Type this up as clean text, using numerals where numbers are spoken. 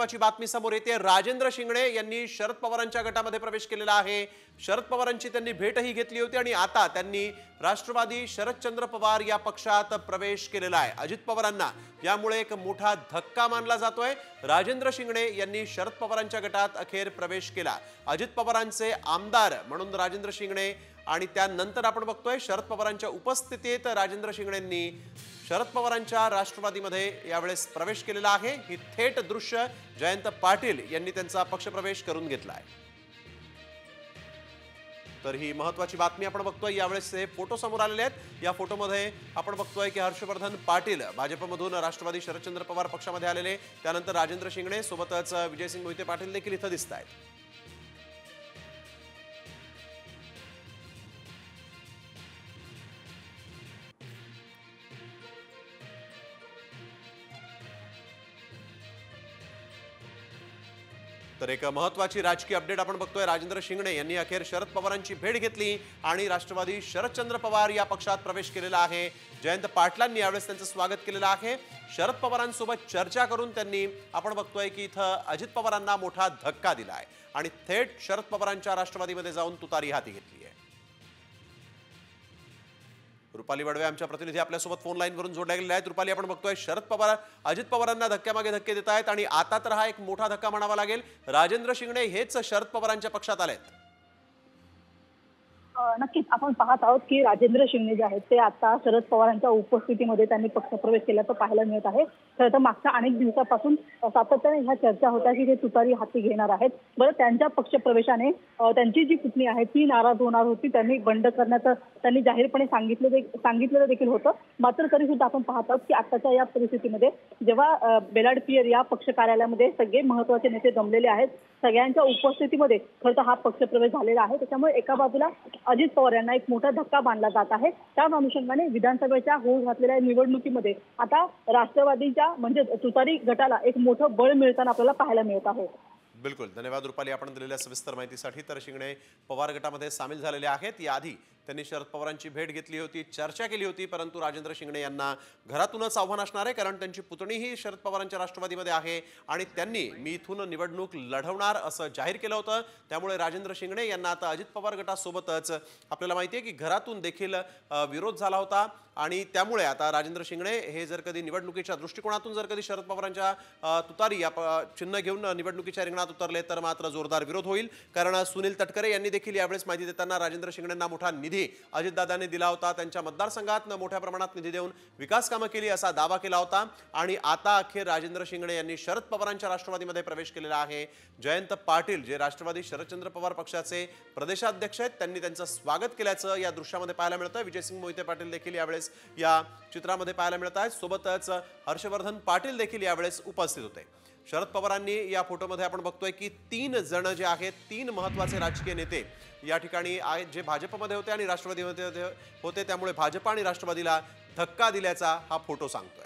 महत्त्वाची बातमी समोर येते। राजेंद्र शिंगणे यांनी शरद पवारांच्या गटामध्ये प्रवेश केलेला आहे। शरद पवारांची त्यांनी भेटही घेतली होती आणि आता त्यांनी राष्ट्रवादी शरदचंद्र पवार या पक्षात प्रवेश केलेला आहे। अजित पवारांना यामुळे एक मोठा धक्का मानला जातोय। राजेंद्र शिंगणे यांनी शरद पवारांच्या गटात अखेर प्रवेश केला। अजित पवारांचे आमदार म्हणून राजेंद्र शिंगणे आणि त्यानंतर आपण बघतोय शरद पवारांच्या उपस्थितीत राजेंद्र शिंगणेंनी शरद पवारांच्या राष्ट्रवादीमध्ये यावेळेस प्रवेश केलेला आहे। ही थेट दृश्य जयंत पाटील यांनी त्यांचा पक्षप्रवेश करून घेतला आहे। तर ही महत्त्वाची बातमी आपण बघतोय। यावेळेस हे फोटो समोर आलेले आहेत। या फोटोमध्ये आपण बघतोय की हर्षवर्धन पाटील भाजपमधून राष्ट्रवादी शरदचंद्र पवार पक्षामध्ये आलेले, त्यानंतर राजेंद्र शिंगणे सोबतच विजयसिंग मोहिते पाटील देखील इथं दिसत आहेत। तर एक महत्त्वाची राजकीय अपडेट आपण बघतोय। राजेंद्र शिंगणे यांनी अखेर शरद पवारांची भेट घेतली आणि राष्ट्रवादी शरदचंद्र पवार या पक्षात प्रवेश केलेला आहे। जयंत पाटलांनी यावेळेस त्यांचं स्वागत केलेलं आहे। शरद पवारांसोबत चर्चा करून त्यांनी आपण बघतोय की इथं अजित पवारांना मोठा धक्का दिला आहे आणि थेट शरद पवारांच्या राष्ट्रवादीमध्ये जाऊन तुतारी हाती घेतली आहे। रुपाली वडवे आमच्या प्रतिनिधी आपल्यासोबत फोन लाईनवरून जोडल्या गेलेल्या आहेत। रुपाली, आपण बघतोय शरद पवार अजित पवारांना धक्क्यामागे धक्के देत आहेत आणि आता तर हा एक मोठा धक्का म्हणावा लागेल। राजेंद्र शिंगणे हेच शरद पवारांच्या पक्षात आलेत। नक्कीच आपण पाहत आहोत की राजेंद्र शिंगणे जे आहेत ते आता शरद पवारांच्या उपस्थितीमध्ये त्यांनी पक्षप्रवेश केल्याचं पाहायला मिळत आहे। खरं तर मागच्या अनेक दिवसापासून सातत्याने ह्या चर्चा होत्या की ते तुतारी हाती घेणार आहेत। बरं, त्यांच्या पक्षप्रवेशाने त्यांची जी पुतणी आहे ती नाराज होणार होती, त्यांनी बंड करण्याचं त्यांनी जाहीरपणे सांगितलेलं देखील होतं। मात्र तरी सुद्धा आपण पाहत आहोत की आताच्या या परिस्थितीमध्ये जेव्हा बेलाड पियर या पक्ष कार्यालयामध्ये सगळे महत्त्वाचे नेते जमलेले आहेत, सगळ्यांच्या उपस्थितीमध्ये खरं तर हा पक्षप्रवेश झालेला आहे। त्याच्यामुळे एका बाजूला अजित पवार यांना एक मोठा धक्का बांधला जात आहे। त्या अनुषंगाने विधानसभेच्या होऊ घातलेल्या निवडणुकीमध्ये आता राष्ट्रवादीच्या म्हणजे तुतारी गटाला एक मोठं बळ मिळताना आपल्याला पाहायला मिळत आहे। बिलकुल, धन्यवाद रुपाली आपण दिलेल्या सविस्तर माहितीसाठी। तर शिंगणे पवार गटामध्ये सामील झालेले आहेत। याआधी त्यांनी शरद पवारांची भेट घेतली होती, चर्चा केली होती, परंतु राजेंद्र शिंगणे यांना घरातूनच आव्हान असणार आहे, कारण त्यांची पुतणीही शरद पवारांच्या राष्ट्रवादीमध्ये आहे आणि त्यांनी मी इथून निवडणूक लढवणार असं जाहीर केलं होतं। त्यामुळे राजेंद्र शिंगणे यांना आता अजित पवार गटासोबतच आपल्याला माहिती आहे की घरातून देखील विरोध झाला होता आणि त्यामुळे आता राजेंद्र शिंगणे हे जर कधी निवडणुकीच्या दृष्टिकोनातून जर कधी शरद पवारांच्या तुतारी या चिन्ह घेऊन निवडणुकीच्या रिंगणात उतरले तर मात्र जोरदार विरोध होईल। कारण सुनील तटकरे यांनी देखील यावेळेस माहिती देताना राजेंद्र शिंगणेंना मोठा निधी अजितदादांनी दिला होता, त्यांच्या मतदारसंघात मोठ्या प्रमाणात निधी देऊन विकास कामं केली असा दावा केला होता आणि आता अखेर राजेंद्र शिंगणे यांनी शरद पवारांच्या राष्ट्रवादीमध्ये प्रवेश केलेला आहे। जयंत पाटील जे राष्ट्रवादी शरदचंद्र पवार पक्षाचे प्रदेशाध्यक्ष आहेत त्यांनी त्यांचं स्वागत केल्याचं या दृश्यामध्ये पाहायला मिळतं। विजयसिंग मोहिते पाटील देखील यावेळेस या चित्रामध्ये पाहायला मिळत आहेत, सोबतच हर्षवर्धन पाटील देखील यावेळेस उपस्थित होते। शरद पवारांनी या फोटोमध्ये आपण बघतोय की 3 जण जे आहेत, 3 महत्त्वाचे राजकीय नेते या ठिकाणी आहेत जे भाजपमध्ये होते आणि राष्ट्रवादीमध्ये होते, त्यामुळे भाजप आणि राष्ट्रवादीला धक्का दिल्याचा हा फोटो सांगतोय।